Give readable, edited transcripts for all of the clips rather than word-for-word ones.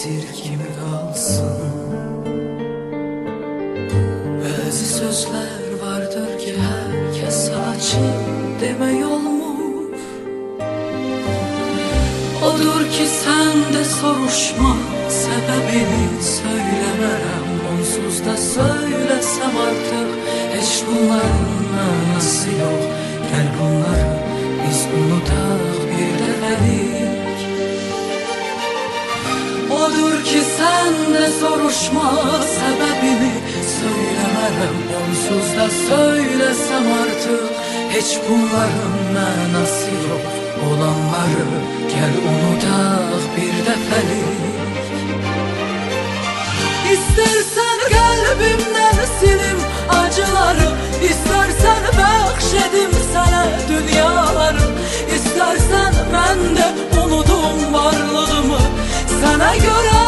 sir kimi kalsın. Bazı sözler vardır ki herkes açık deme olmuş. Odur ki sen de soruşma, sebebini söylemerem. Onsuz da söylesem artık hiç bunların manası yok. Gel bunları biz unutak bir defelik. Odur ki sen de soruşma, sebebini söylemerem. Onsuz da söylesem artık hiç bunların manası yok. Olanları gel unutak bir defelik. İstersen kalbimden silim acıları, İstersen bəxşedim sana dünyaları, İstersen ben de unudum varlığımı sana göre.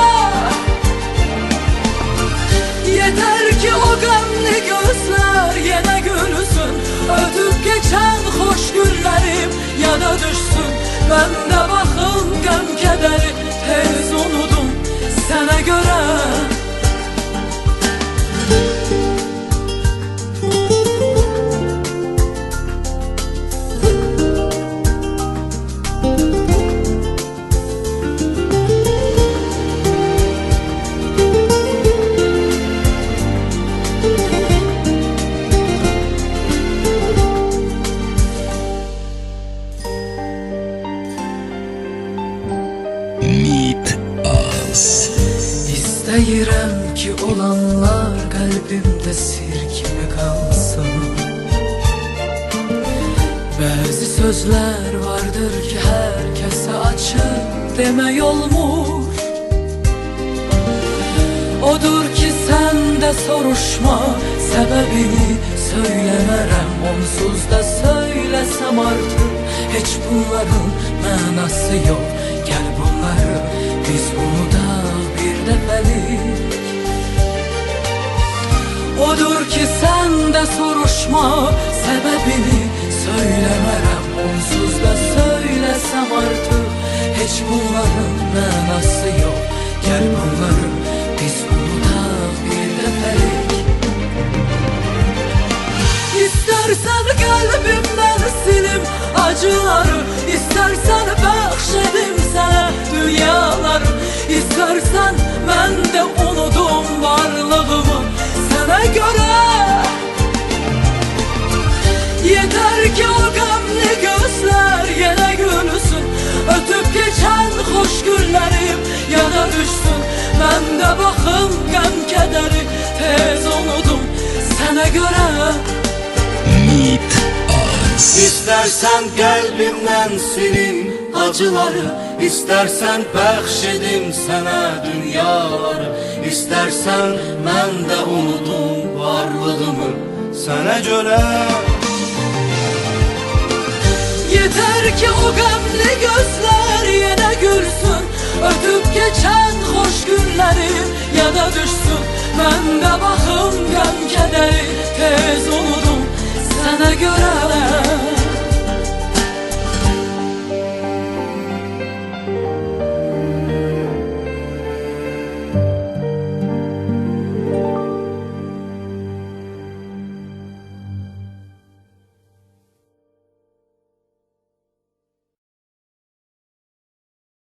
Yeter ki o gamlı gözler yine gülsün, ötüp geçen hoş günlerim ya da düşsün. Ben de bakın gam kederi tez unudum sana göre. İstəyirəm ki olanlar kalbimde sir kimi kalsın. Bazı sözler vardır ki herkese açık demək olmuş. Odur ki sen de soruşma, sebebini söylemerem. Onsuz da söylesem artık hiç bunların manası yok. Gel bunları biz unutak bir defelik. Odur ki sen de soruşma, sebebini söylemerem. Onsuz da söylesem artık hiç bunların manası yok. Gel bunları biz unutak bir defelik. İstersen kalbimden silim acıları, İstersen bəxşedim sana dünyaları, İstersen ben de unudum varlığımı sana göre. Yeter ki o gamlı gözler yine gülsün, ötüp geçen hoş günlerim ya da düşsün. Ben de bakın gam kederi tez unudum sana göre. İstersen kalbimden silin acıları, İstersen bəxşedim sana dünyaları, İstersen ben de unudum varlığımı sana göre. Yeter ki o gamlı gözler yine gülsün,